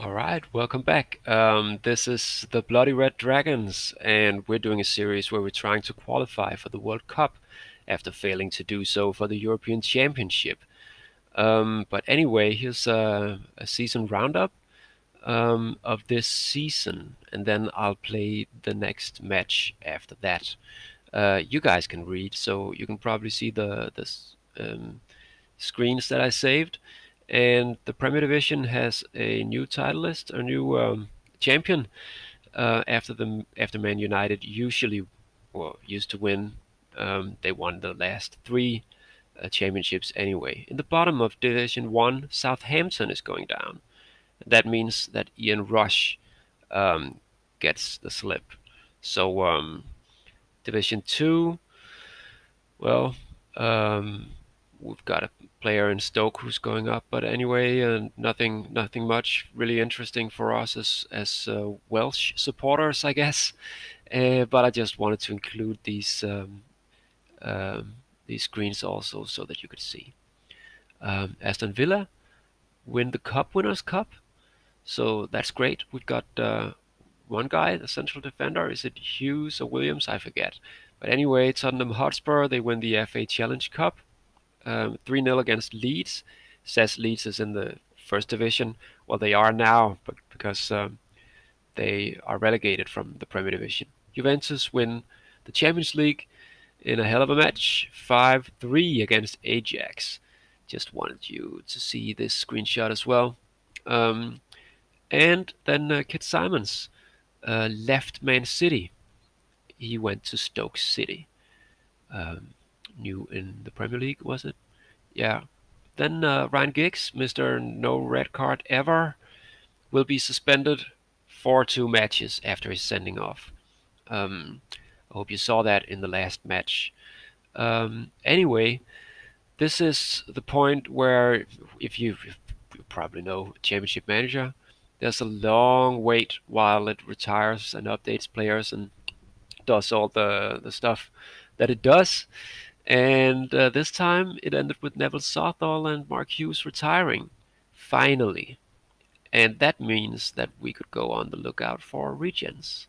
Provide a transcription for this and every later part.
All right, welcome back. This is the Bloody Red Dragons, and we're doing a series where we're trying to qualify for the World Cup after failing to do so for the European Championship. But anyway, here's a season roundup of this season, and then I'll play the next match after that. You guys can read, so you can probably see the screens that I saved. And the Premier Division has a new title list, a new champion after Man United used to win. They won the last three championships anyway. In the bottom of Division One, Southampton is going down. That means that Ian Rush um, gets the slip. So Division Two, well, um, we've got a player in Stoke who's going up, but anyway, nothing much really interesting for us as Welsh supporters, I guess. But I just wanted to include um, these screens also so that you could see. Aston Villa win the Cup Winners' Cup, so that's great. We've got one guy, the central defender. Is it Hughes or Williams? I forget. But anyway, Tottenham Hotspur, they win the FA Challenge Cup 3-0 against Leeds. Says Leeds is in the first division. Well, they are now, but because they are relegated from the Premier Division. Juventus win the Champions League in a hell of a match, 5-3 against Ajax. Just wanted you to see this screenshot as well. Um, and then Kit Simons left Man City. He went to Stoke City. Um, New in the Premier League, was it? Yeah. Then Ryan Giggs, Mr. No Red Card Ever, will be suspended for 2 matches after his sending off. I hope you saw that in the last match. Anyway, this is the point where, if you probably know Championship Manager, there's a long wait while it retires and updates players and does all the stuff that it does. And this time it ended with Neville Southall and Mark Hughes retiring, finally. And that means that we could go on the lookout for regens.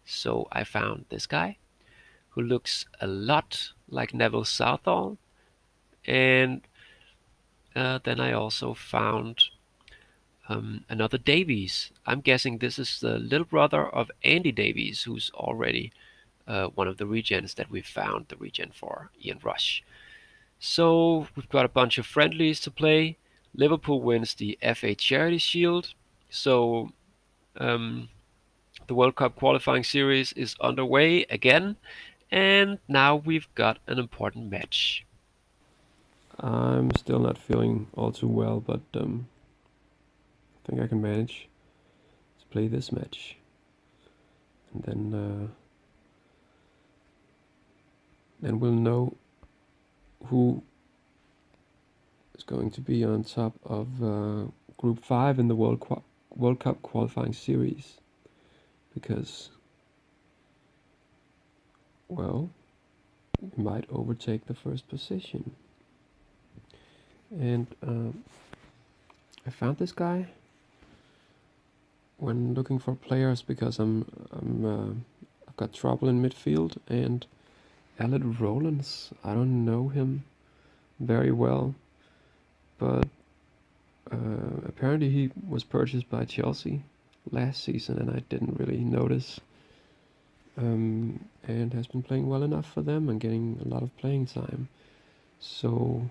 So I found this guy who looks a lot like Neville Southall. And then I also found another Davies. I'm guessing this is the little brother of Andy Davies, who's already one of the regens that we found the regen for, Ian Rush. So we've got a bunch of friendlies to play. Liverpool wins the FA Charity Shield. So um, the World Cup qualifying series is underway again. And now we've got an important match. I'm still not feeling all too well, but I think I can manage to play this match. And then we'll know who is going to be on top of Group 5 in the World Cup qualifying series. Because, well, we might overtake the first position. And I found this guy when looking for players because I've got trouble in midfield, and Alec Rollins, I don't know him very well, but apparently he was purchased by Chelsea last season and I didn't really notice, and has been playing well enough for them and getting a lot of playing time. So,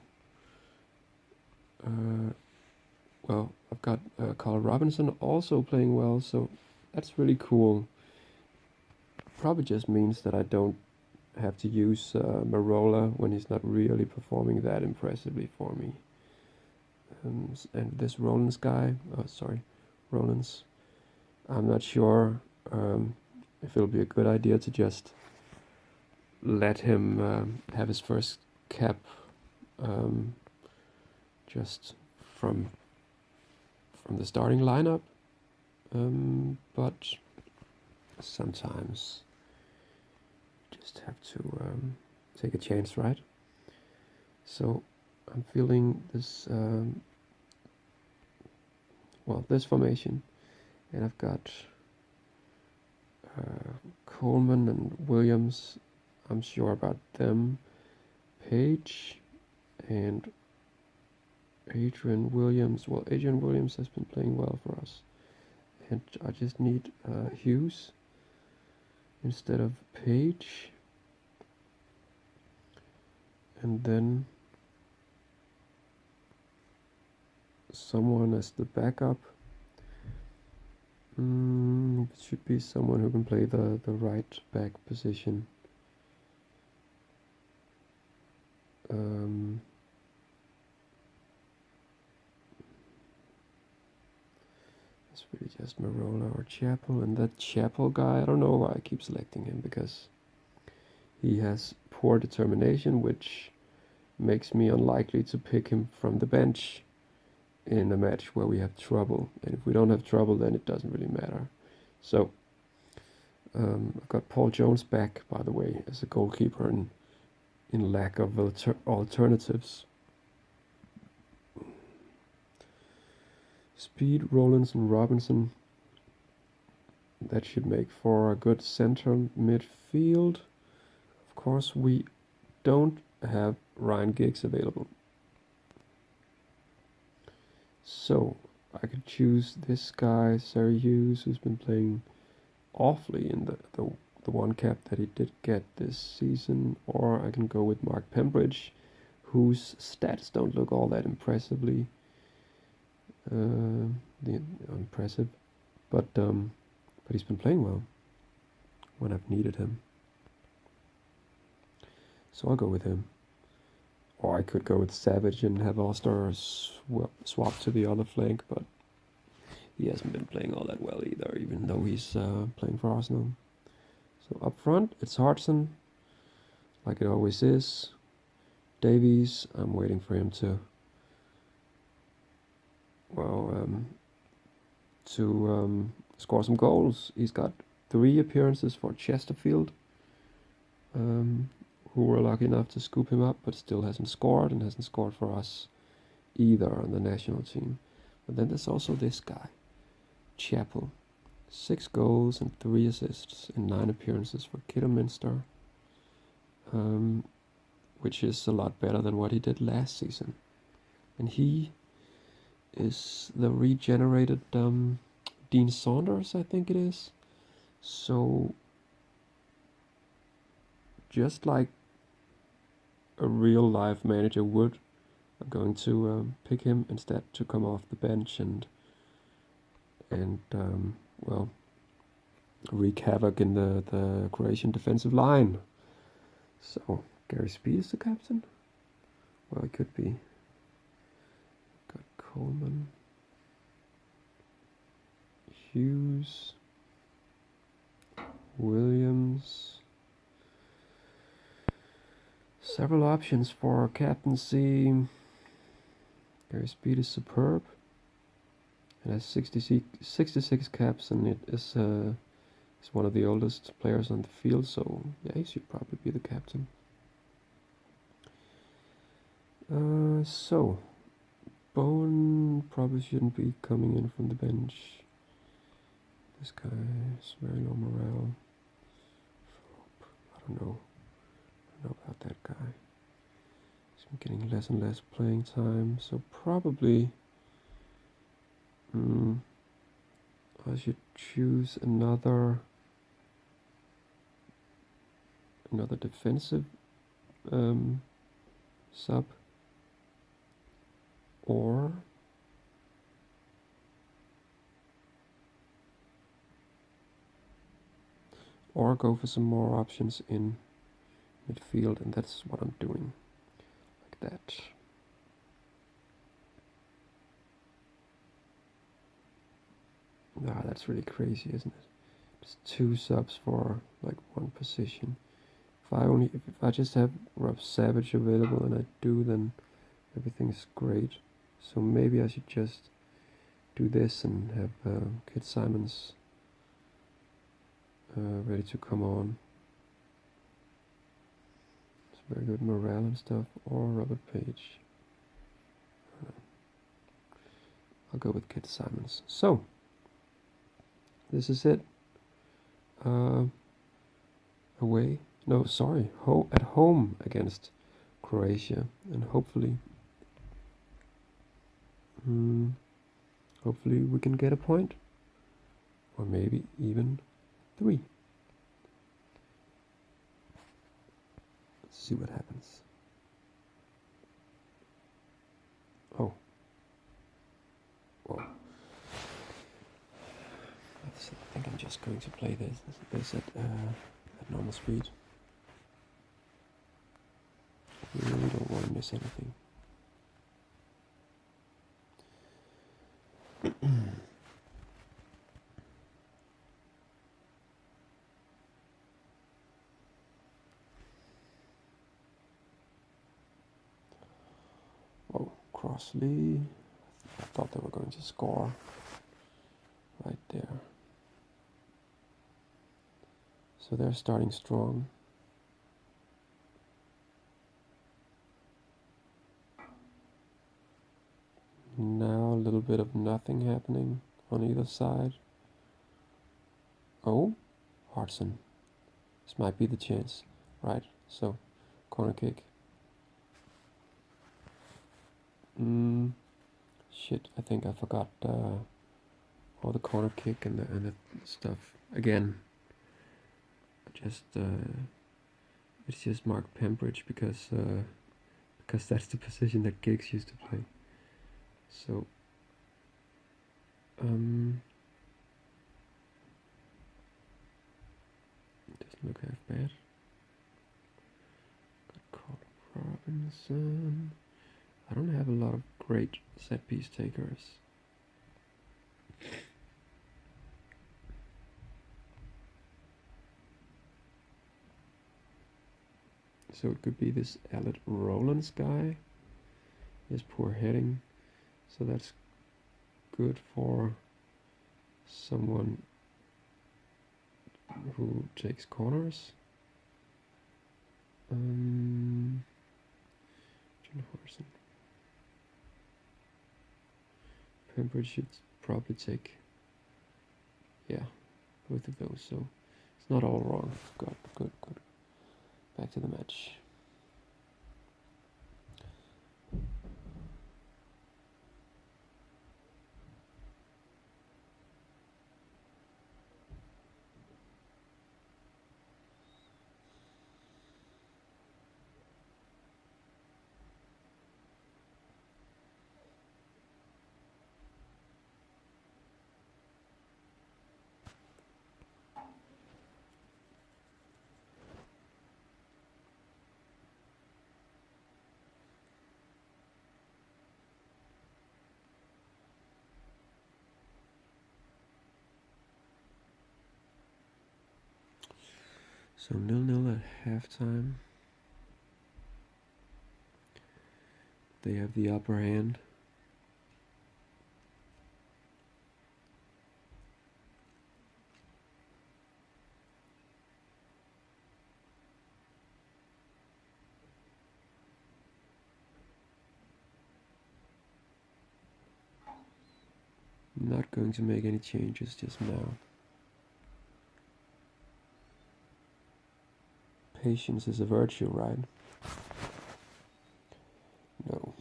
well, I've got Carl Robinson also playing well, so that's really cool. Probably just means that I don't have to use Marola when he's not really performing that impressively for me. And this Rollins guy, Rollins, I'm not sure if it'll be a good idea to just let him have his first cap just from the starting lineup. But sometimes you just have to take a chance, right? So I'm feeling this well, this formation, and I've got Coleman and Williams. I'm sure about them. Page and Adrian Williams. Well, Adrian Williams has been playing well for us, and I just need Hughes instead of Page, and then someone as the backup. It should be someone who can play the right back position. Um, it's really just Marola or Chapel, and that Chapel guy, I don't know why I keep selecting him, because he has poor determination, which makes me unlikely to pick him from the bench in a match where we have trouble. And if we don't have trouble, then it doesn't really matter. So I've got Paul Jones back, by the way, as a goalkeeper in lack of alternatives. Speed, Rollins, and Robinson. That should make for a good center midfield. Of course, we don't have Ryan Giggs available. So I could choose this guy, Sarah Hughes, who's been playing awfully in the one cap that he did get this season, or I can go with Mark Pembridge, whose stats don't look all that impressive, but he's been playing well when I've needed him. So I'll go with him. Or I could go with Savage and have Oster swap to the other flank, but he hasn't been playing all that well either, even though he's playing for Arsenal. So up front, it's Hartson, like it always is. Davies, I'm waiting for him to, score some goals. He's got 3 appearances for Chesterfield, who were lucky enough to scoop him up, but still hasn't scored, and hasn't scored for us either on the national team. But then there's also this guy, Chapel. 6 goals and 3 assists in 9 appearances for Kidderminster, which is a lot better than what he did last season. And he is the regenerated Dean Saunders, I think it is. So, just like a real life manager would, I'm going to pick him instead to come off the bench and wreak havoc in the Croatian defensive line. So, Gary Speed is the captain? Well, it could be. Got Coleman, Hughes, Williams. Several options for captaincy. Gary Speed is superb. It has 66 caps, and it is one of the oldest players on the field, so yeah, he should probably be the captain. So Bowen probably shouldn't be coming in from the bench. This guy is very low morale. I don't know about that guy. He's been getting less and less playing time, so probably I should choose another defensive sub, or go for some more options in midfield, and that's what I'm doing, like that. Ah, that's really crazy, isn't it? Just 2 subs for like 1 position. If I just have Rob Savage available, and I do, then everything's great. So maybe I should just do this and have Kit Simons ready to come on. It's very good morale and stuff, or Robert Page. I'll go with Kit Simons. So, this is it. Uh, away. No, sorry. At home against Croatia. And hmm, hopefully we can get a point. Or maybe even 3. Let's see what happens. Oh. Well, I think I'm just going to play this at normal speed. We really don't want to miss anything. Oh, Crossley. I thought they were going to score right there. So they're starting strong. Now a little bit of nothing happening on either side. Oh, Hartson. This might be the chance. Right, so corner kick. Shit, I think I forgot all the corner kick and the stuff. Again, it's just marked Pembridge because that's the position that Giggs used to play. So it doesn't look half bad. Got Carl Robinson. I don't have a lot of great set piece takers. So it could be this Alec Rollins guy. He has poor heading, so that's good for someone who takes corners. John Harrison. Pembridge should probably take, yeah, both of those. So it's not all wrong. Good. Back to the match. So 0-0 at halftime. They have the upper hand. Not going to make any changes just now. Patience is a virtue, right? No.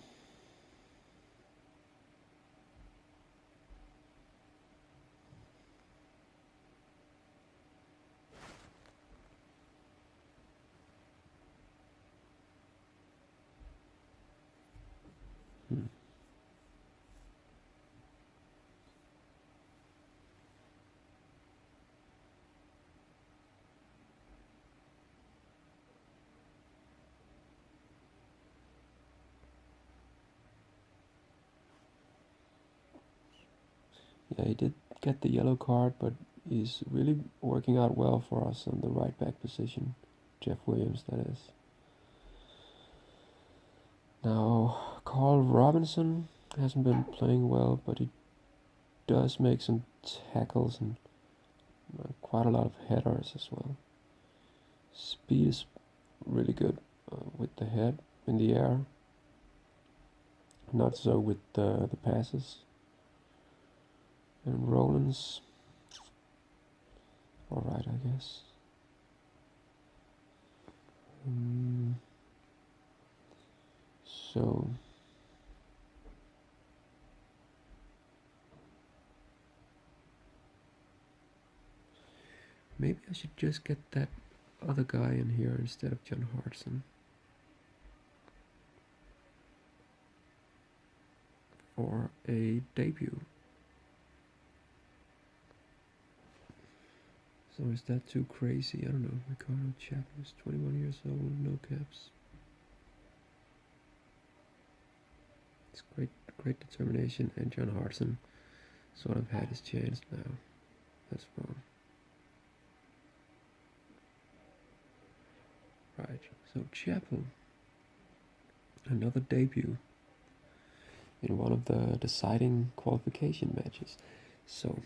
Yeah, he did get the yellow card, but he's really working out well for us on the right back position. Jeff Williams, that is. Now, Carl Robinson hasn't been playing well, but he does make some tackles and quite a lot of headers as well. Speed is really good with the head in the air. Not so with the passes. And Roland's alright, I guess. So maybe I should just get that other guy in here instead of John Hartson for a debut. So is that too crazy? I don't know. Ricardo Chapman is 21 years old, no caps. It's great determination, and John Hartson sort of had his chance now. That's wrong. Right, so Chapel, another debut in one of the deciding qualification matches. So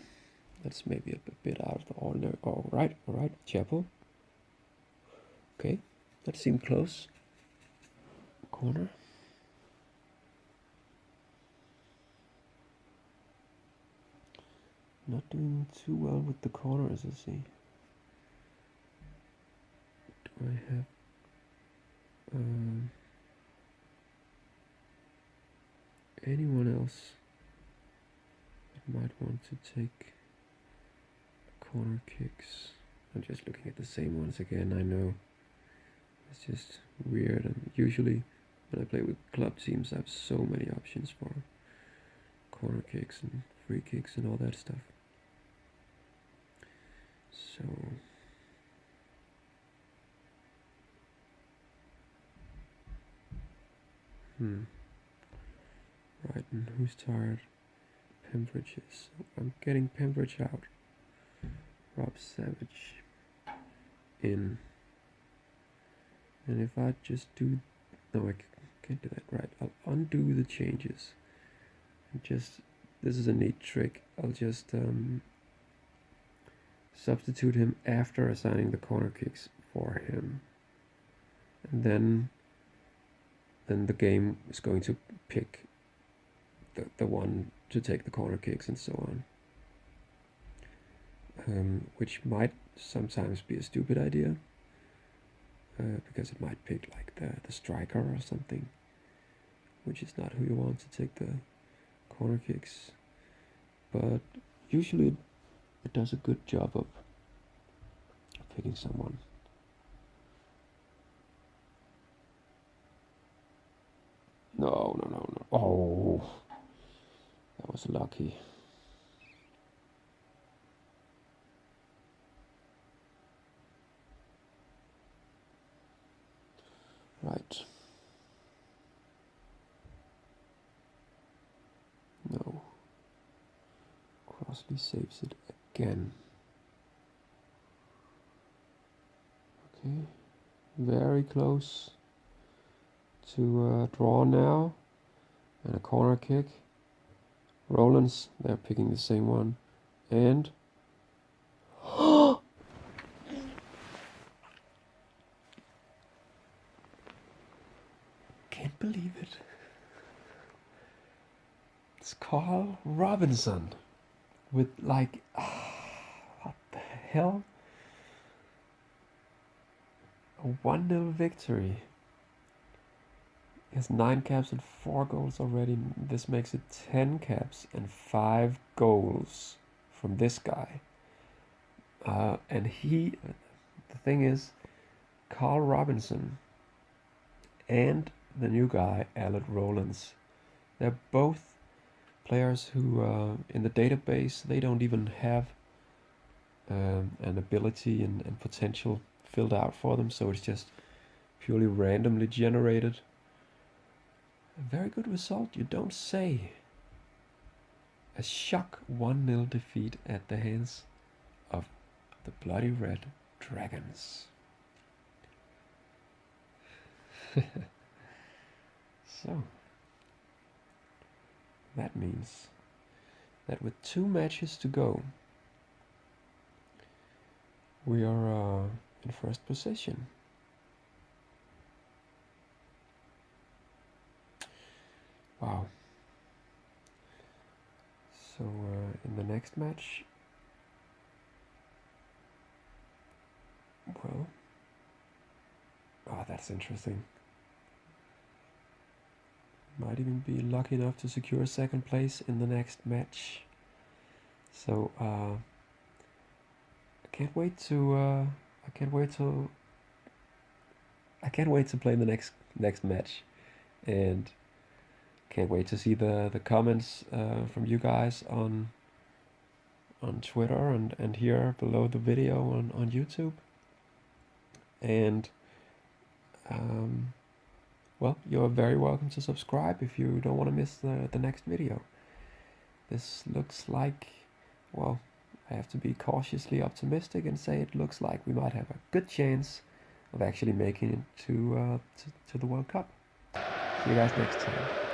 that's maybe a bit out of the ordinary. Alright, Chapel. Okay, that seemed close. Corner. Not doing too well with the corners, I see. Do I have anyone else that might want to take corner kicks? I'm just looking at the same ones again, I know. It's just weird, and usually when I play with club teams I have so many options for corner kicks and free kicks and all that stuff. So right, and who's tired? Pembridge is. I'm getting Pembridge out. Rob Savage in. And if I just do, no, I can't do that. Right, I'll undo the changes. And just, this is a neat trick. I'll just substitute him after assigning the corner kicks for him, and then the game is going to pick the one to take the corner kicks and so on, which might sometimes be a stupid idea, because it might pick like the striker or something, which is not who you want to take the corner kicks, but usually it does a good job of picking someone. No. Oh, that was lucky. Right. No. Crossley saves it again. Okay. Very close to draw now. And a corner kick. Rollins, they're picking the same one. And can't believe it. It's Carl Robinson with like, what the hell? A 1-0 victory. He has 9 caps and 4 goals already. This makes it 10 caps and 5 goals from this guy. And the thing is, Carl Robinson and the new guy, Alec Rollins, they're both players who, in the database, they don't even have an ability and potential filled out for them, so it's just purely randomly generated. A very good result, you don't say. A shock 1-0 defeat at the hands of the Bloody Red Dragons. So, that means that with 2 matches to go, we are in first position. Wow. So in the next match, well, oh, that's interesting. Might even be lucky enough to secure second place in the next match. So I can't wait to I can't wait to I can't wait to play the next match, and can't wait to see the comments from you guys on Twitter and here below the video on YouTube. And um, well, you're very welcome to subscribe if you don't want to miss the next video. This looks like, well, I have to be cautiously optimistic and say it looks like we might have a good chance of actually making it to the World Cup. See you guys next time.